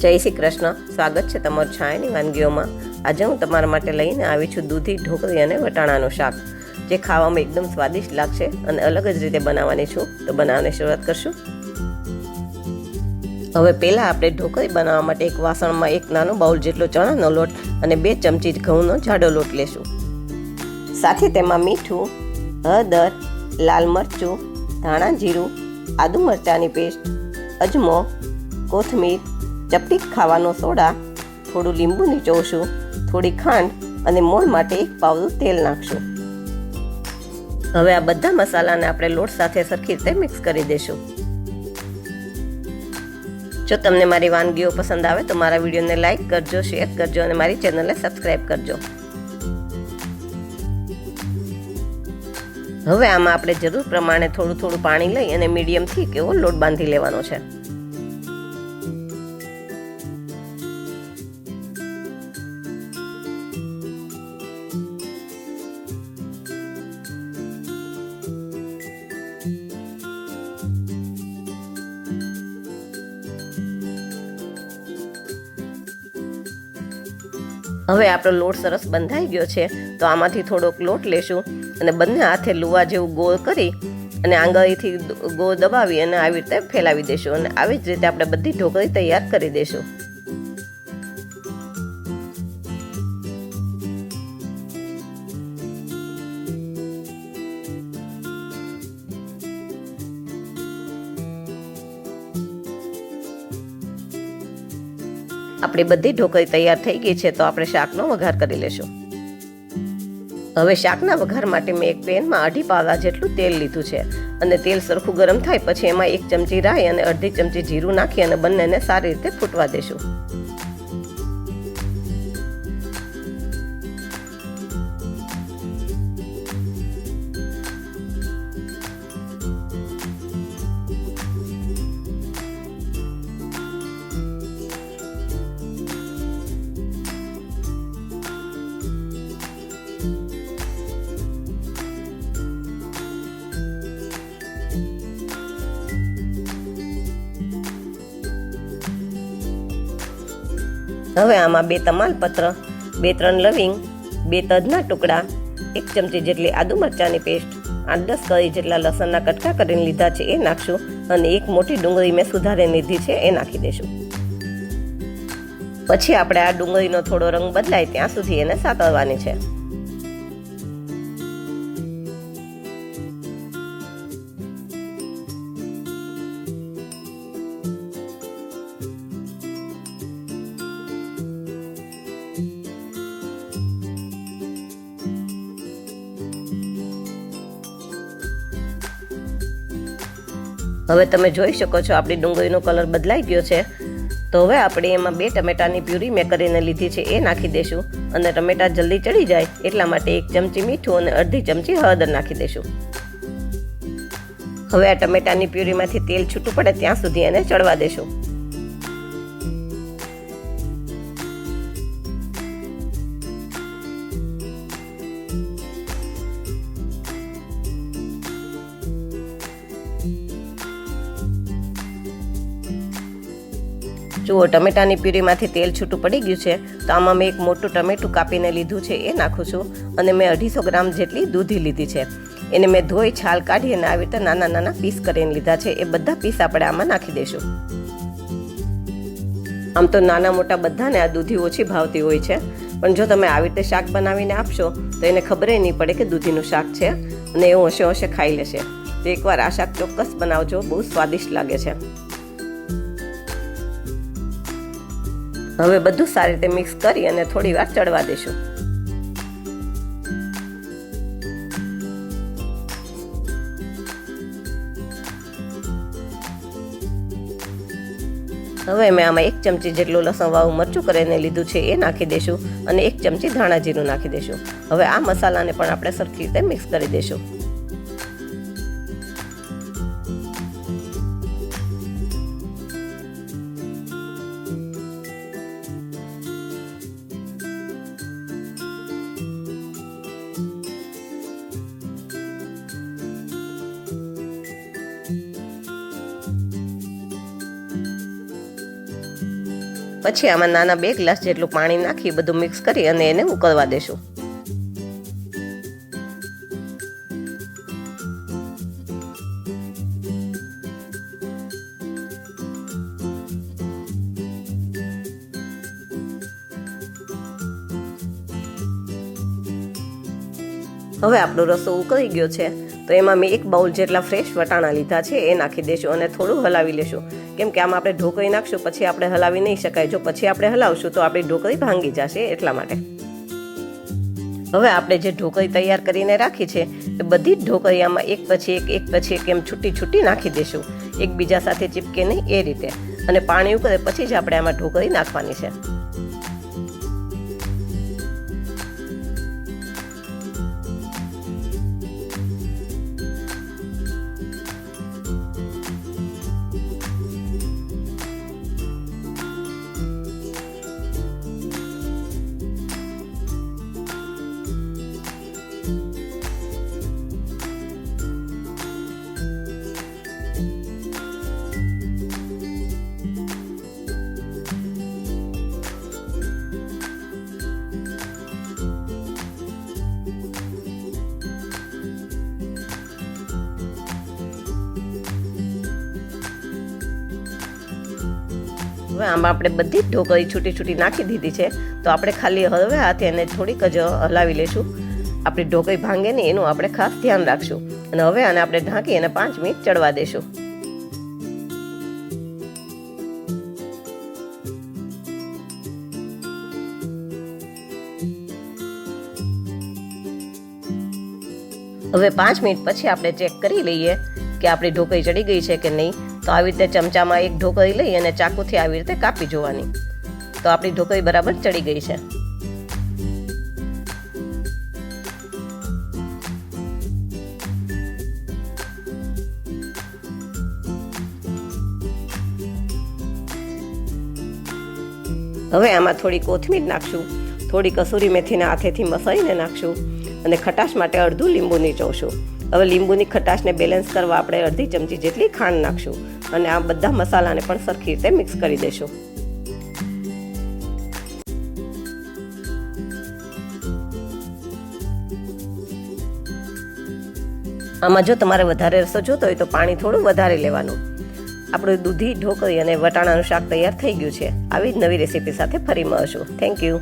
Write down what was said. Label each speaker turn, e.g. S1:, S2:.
S1: જય શ્રી કૃષ્ણ. સ્વાગત છે તમારું છાયાની વાનગીઓમાં. આજે હું તમારા માટે લઈને આવી છું દૂધી ઢોકળી અને વટાણાનું શાક, જે ખાવામાં એકદમ સ્વાદિષ્ટ લાગશે અને અલગ જ રીતે બનાવવાની છું. તો બનાવવાની શરૂઆત કરશું. હવે પહેલાં આપણે ઢોકળી બનાવવા માટે એક વાસણમાં એક નાનો બાઉલ જેટલો ચણાનો લોટ અને 2 ચમચી ઘઉંનો જાડો લોટ લેશું. સાથે તેમાં મીઠું, હળદર, લાલ મરચું, ધાણા જીરું, આદુ મરચાંની પેસ્ટ, અજમો, કોથમીર, ચપટી ખાવાનો સોડા, થોડું લીંબુ નીચોવશું, થોડી ખાંડ અને મોણ માટે 1 પાવડું તેલ નાખશું. હવે આ બધા મસાલાને આપણે લોટ સાથે સરખી રીતે મિક્સ કરી દઈશું. જો તમને મારી વાનગીઓ પસંદ આવે તો મારા વિડીયોને લાઈક કરજો, શેર કરજો અને મારી ચેનલને સબસ્ક્રાઈબ કરજો. હવે આમાં આપણે જરૂર પ્રમાણે થોડું થોડું પાણી લઈ અને મીડિયમ થીક એવો લોટ બાંધી લેવાનો છે. હવે આપણો લોટ સરસ બંધાઈ ગયો છે, તો આમાંથી થોડોક લોટ લેશું અને બંને હાથે લુવા જેવું ગોળ કરી અને આંગળીથી ગોળ દબાવી અને આવી રીતે ફેલાવી દઈશું અને આવી જ રીતે આપણે બધી ઢોકળી તૈયાર કરી દઈશું. આપણી બધી ઢોકળી તૈયાર થઈ ગઈ છે, તો આપણે શાકનો વઘાર કરી લેશું. હવે શાકના વઘાર માટે મેં એક પેનમાં 2.5 પાવડા જેટલું તેલ લીધું છે અને તેલ સરખું ગરમ થાય પછી એમાં 1 ચમચી રાઈ અને 1/2 ચમચી જીરું નાખી અને બંનેને સારી રીતે ફૂટવા દેશું. હવે આમાં 2 તમાલપત્ર, 2-3 લવિંગ, 2 તજના ટુકડા, 1 ચમચી જેટલી આદુ મરચાંની પેસ્ટ, 8-10 કળી જેટલા લસણના કટકા કરીને લીધા છે એ નાખશું અને 1 મોટી ડુંગળી મેં સુધારીને લીધી છે એ નાખી દઈશું. પછી આપણે આ ડુંગળીનો થોડો રંગ બદલાય ત્યાં સુધી એને સાતળવાની છે. હવે તમે જોઈ શકો છો આપણી ડુંગળીનો કલર બદલાઈ ગયો છે. તો હવે આપણે એમાં 2 ટમેટાની પ્યુરી મેં કરીને લીધી છે એ નાખી દઈશું અને ટમેટા જલ્દી ચડી જાય એટલા માટે 1 ચમચી મીઠું અને 1/2 ચમચી હળદર નાખી દઈશું. હવે આ ટમેટાની પ્યુરીમાંથી તેલ છૂટું પડે ત્યાં સુધી એને ચડવા દઈશું. જુઓ, ટમેટાની પ્યુરીમાંથી તેલ છૂટું પડી ગયું છે, તો આમાં મેં 1 મોટું ટમેટું કાપીને લીધું છે એ નાખું છું અને મેં 250 ગ્રામ જેટલી દૂધી લીધી છે. એને મેં ધોઈ છાલ કાઢી અને આવી રીતે નાના નાના પીસ કરીને લીધા છે. એ બધા પીસ આપણે આમાં નાખી દઈશું. આમ તો નાના મોટા બધાને આ દૂધી ઓછી ભાવતી હોય છે, પણ જો તમે આવી રીતે શાક બનાવીને આપશો તો એને ખબર નહીં પડે કે દૂધીનું શાક છે અને એ હોશે હોશે ખાઈ લેશે. તો એકવાર આ શાક ચોક્કસ બનાવજો, બહુ સ્વાદિષ્ટ લાગે છે. હવે બધું સારી રીતે મિક્સ કરી અને થોડી વાર ચડવા દઈશું. હવે મેં આમાં 1 ચમચી જેટલું લસણ વાળું મરચું કરીને લીધું છે એ નાખી દઈશું અને 1 ચમચી ધાણા જીરું નાખી દઈશું. હવે આ મસાલાને પણ આપણે સરખી રીતે મિક્સ કરી દઈશું. પછી આમાં નાના 2 ગ્લાસ જેટલું પાણી નાખી બધું મિક્સ કરી અને એને ઉકળવા દેશું. હવે આપણો રસો ઉકળી ગયો છે તો એમાં મેં 1 બાઉલ જેટલા ફ્રેશ વટાણા લીધા છે એ નાખી દેશું અને થોડું હલાવી લેશું, કેમ કે આમાં આપણે ઢોકળી નાખશું પછી આપણે હલાવી નહીં શકાય. જો પછી આપણે હલાવશું તો આપણી ઢોકળી ભાંગી જશે, એટલા માટે. હવે આપણે જે ઢોકળી તૈયાર કરીને રાખી છે એ બધી જ ઢોકળી આમાં એક પછી એક એમ છૂટી છૂટી નાખી દેશું, એકબીજા સાથે ચીપકે નહીં એ રીતે. અને પાણી ઉકળે પછી જ આપણે આમાં ઢોકળી નાખવાની છે. હવે આમાં આપણે બધી જ ઢોકળી છૂટી છૂટી નાખી દીધી છે તો આપણે ખાલી હવે હાથે એને થોડીક જ હલાવી લેશું. આપણી ઢોકળી ભાંગે નહીં એનું આપણે ખાસ ધ્યાન રાખશું. અને હવે આને આપણે ઢાંકી અને 5 મિનિટ ચડવા દેશું. હવે 5 મિનિટ પછી આપણે ચેક કરી લઈએ કે આપણી ઢોકળી ચડી ગઈ છે કે નહીં. તો આવી રીતે ચમચામાં એક ઢોકળી લઈ અને ચાકુથી આવી રીતે કાપી જોવાની. તો આપણી ઢોકળી બરાબર ચડી ગઈ છે. હવે આમાં થોડી કોથમીર નાખશું, થોડી કસૂરી મેથીના હાથેથી મસાઈને નાખશું અને ખટાશ માટે અડધું લીંબુ નીચોવશું. હવે લીંબુની ખટાશને બેલેન્સ કરવા આપણે અડધી ચમચી જેટલી ખાંડ નાખશું અને આ બધા મસાલાને પણ સરખી રીતે મિક્સ કરી દઈશું. આમાં જો તમારે વધારે રસો જોતો હોય તો પાણી થોડું વધારે લેવાનું. આપણું દૂધી ઢોકળી અને વટાણાનું શાક તૈયાર થઈ ગયું છે. આવી જ નવી રેસીપી સાથે ફરી મળશું. Thank you.